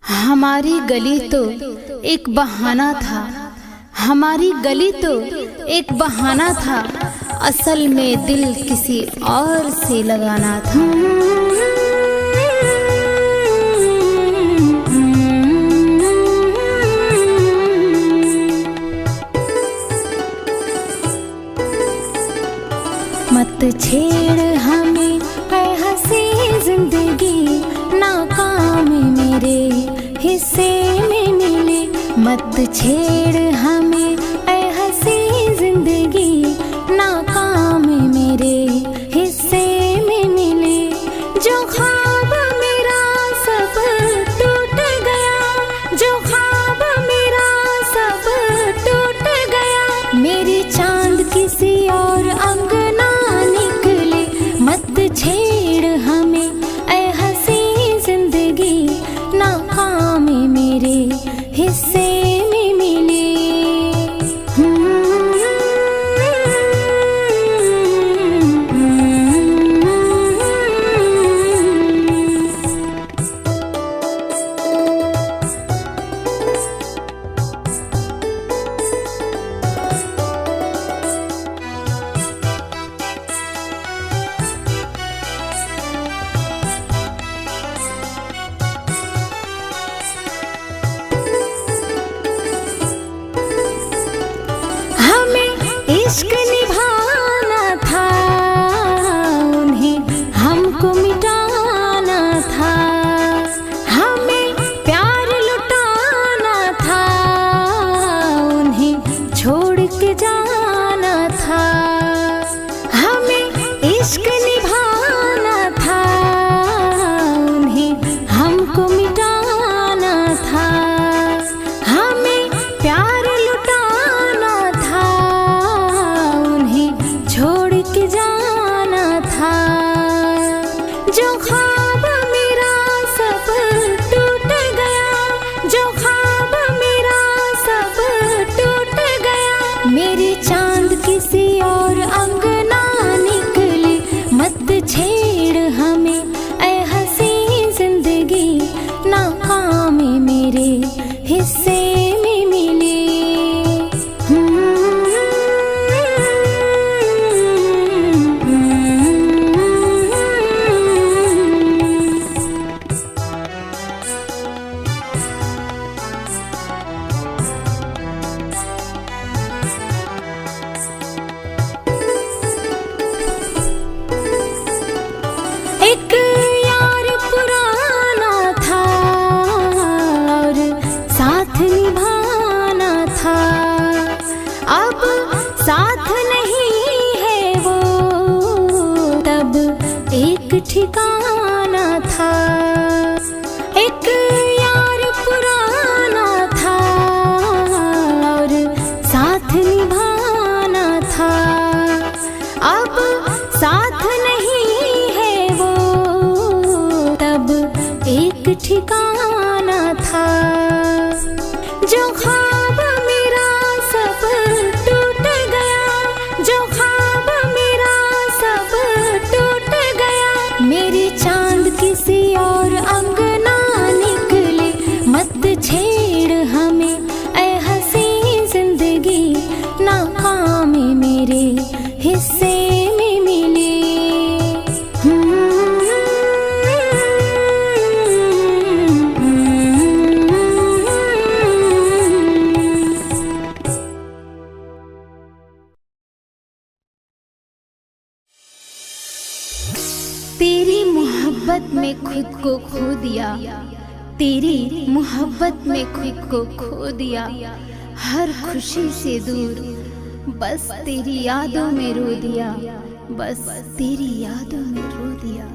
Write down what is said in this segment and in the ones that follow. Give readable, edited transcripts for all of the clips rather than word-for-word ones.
हमारी गली तो एक बहाना था, हमारी गली तो एक बहाना था, असल में दिल किसी और से लगाना था। मत छेड़ हमें ऐ हंसी जिंदगी, नाकाम मेरे हिस्से में मिले। मत छेड़ हमें ऐ हंसी जिंदगी, नाकाम मेरे हिस्से में मिले। जो ख्वाब मेरा सब टूट गया, जो ख्वाब मेरा सब टूट गया। मेरी चांद किसी और अंगना निकले। मत छेड़ हमें ऐ हंसी जिंदगी, नाकाम मेरे हिस्से में मिले। इश्क निभाना था, उन्हें हमको मिटाना था। हमें प्यार लुटाना था, उन्हें छोड़ के जाना था। हमें इश्क निभाना था, उन्हें हमको मिटाना था। हमें प्यार छोड़ के जाना था। जो ख्वाब मेरा सब टूट गया, जो ख्वाब मेरा सब टूट गया। मेरी चांद किसी और अंगना निकले। मत छेड़ हमें ऐ हंसी जिंदगी, नाकाम मेरे हिस्से में मिले। एक यार पुराना था और साथ निभाना था। अब साथ नहीं है वो, तब एक ठिकाना था। एक यार पुराना था और साथ निभाना था। अब साथ नहीं है वो, तब एक ठिकाना था। जो ख्वाब मेरा सब टूट गया, जो ख्वाब मेरा सब टूट गया। मेरी चांद किसी और अंगना निकले। मत छेड़ हमें ऐ हंसी जिंदगी, नाकाम मेरे हिस्से में मिले। तेरी मोहब्बत में खुद को खो दिया, तेरी मोहब्बत में खुद को खो दिया। हर खुशी से दूर बस तेरी यादों में रो दिया, बस तेरी यादों में रो दिया।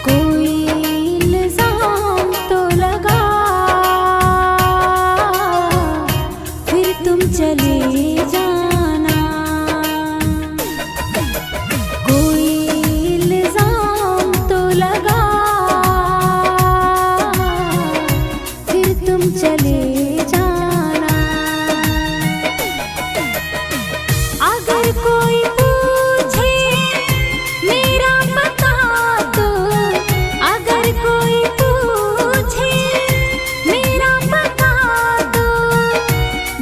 कोई इल्जाम तो लगा जाना। कोई इल्जाम तो लगा, फिर तुम चले जाना। अगर कोई पूछे मेरा पता तो, अगर कोई पूछे मेरा पता तो,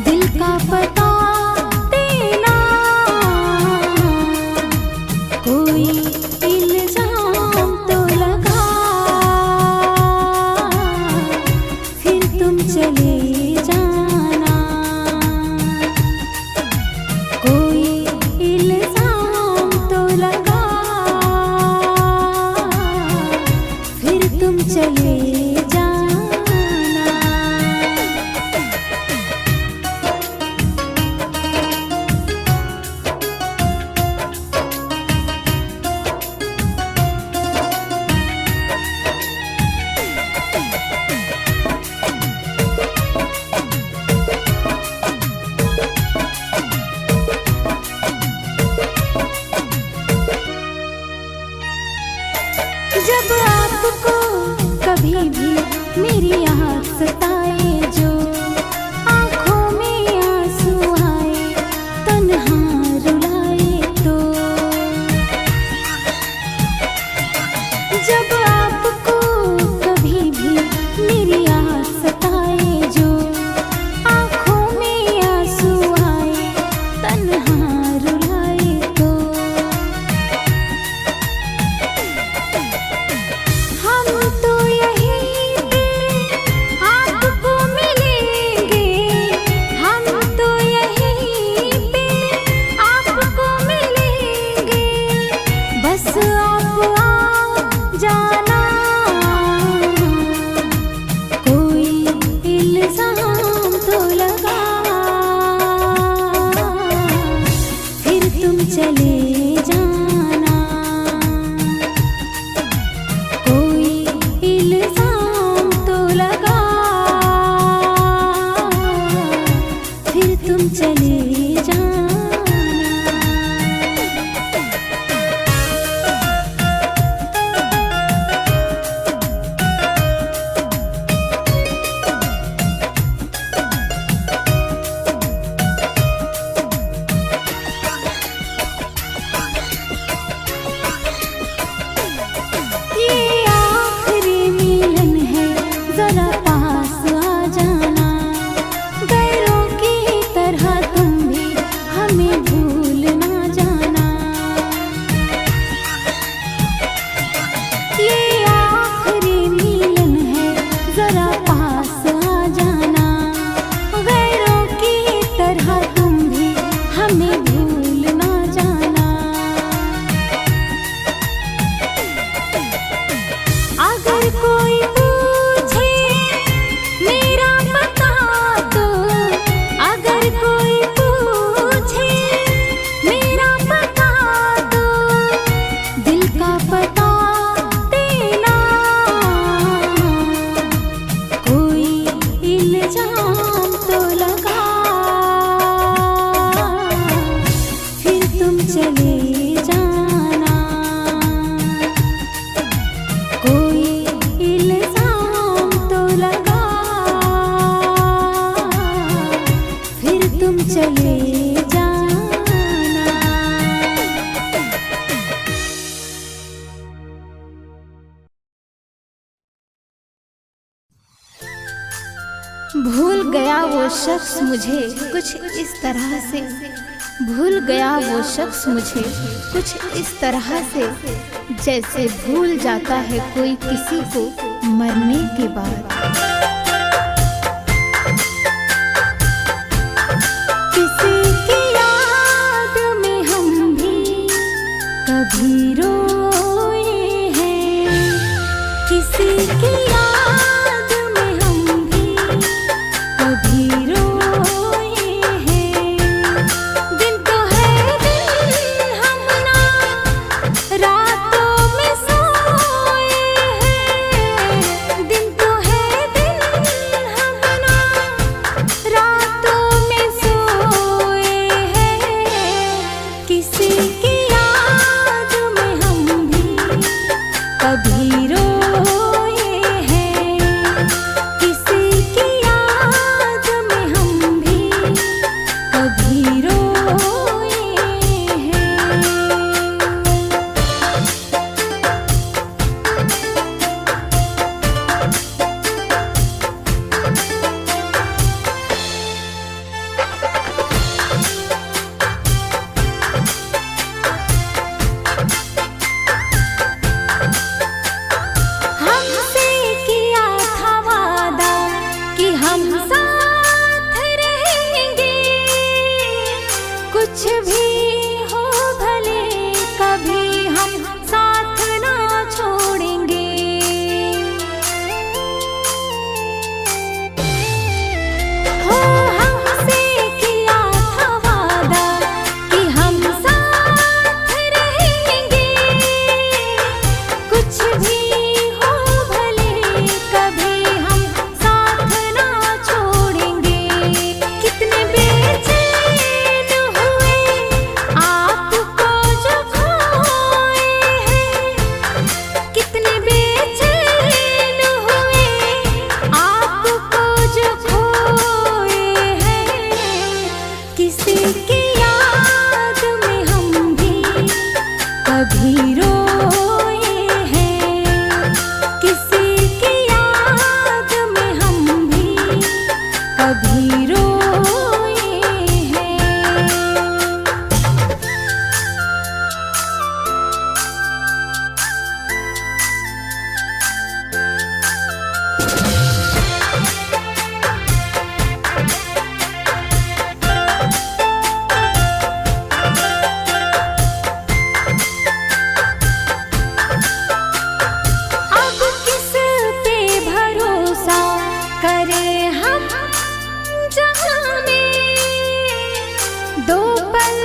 दिल का पता देना। कोई इल्जाम तो लगा, फिर तुम चले जाना। कोई इल्जाम तो लगा, फिर तुम चले जाना। जब आपको कभी भी मेरी याद सताए, जो आँखों में आंसू आए, तन्हा रुलाए तो, जब आपको कभी भी मेरी याद सताए, जो आँखों में आंसू आए, तन्हा रुलाए तो, हम तो यहीं पे आपको मिलेंगे। हम तो यहीं पे आपको मिलेंगे। बस आप आ जाना। कोई इल्जाम तो लगा, फिर तुम चले जाना। कोई इल्जाम तो लगा, फिर तुम चले जाना। ये आखिरी मिलन है, जरा पास आ जाना। गैरों की तरह तुम भी हमें भूल ना जाना। ये आखिरी मिलन है, जरा पास आ जाना। गैरों की तरह तुम भी हमें भूल ना जाना। अगर कोई पूछे मेरा पता तो, अगर कोई पूछे मेरा पता तो, दिल का पता देना। कोई इल्जाम तो लगा, फिर तुम चले जाना। कोई इल्जाम तो लगा, फिर तुम चले जाना। भूल गया वो शख्स मुझे कुछ इस तरह से, भूल गया वो शख्स मुझे कुछ इस तरह से, जैसे भूल जाता है कोई किसी को मरने के बाद। किसी की याद में हम भी कभी रोए हैं, किसी की याद में हम भी कभी रोए हैं। दिन तो है दिन हम ना रातों में सोए हैं, दिन तो है दिन किसी की याद में हम भी कभी रोए हैं, किसी की याद में हम भी कभी रोए हैं। अब किस पे भरोसा करें हम जहाँ में दो पल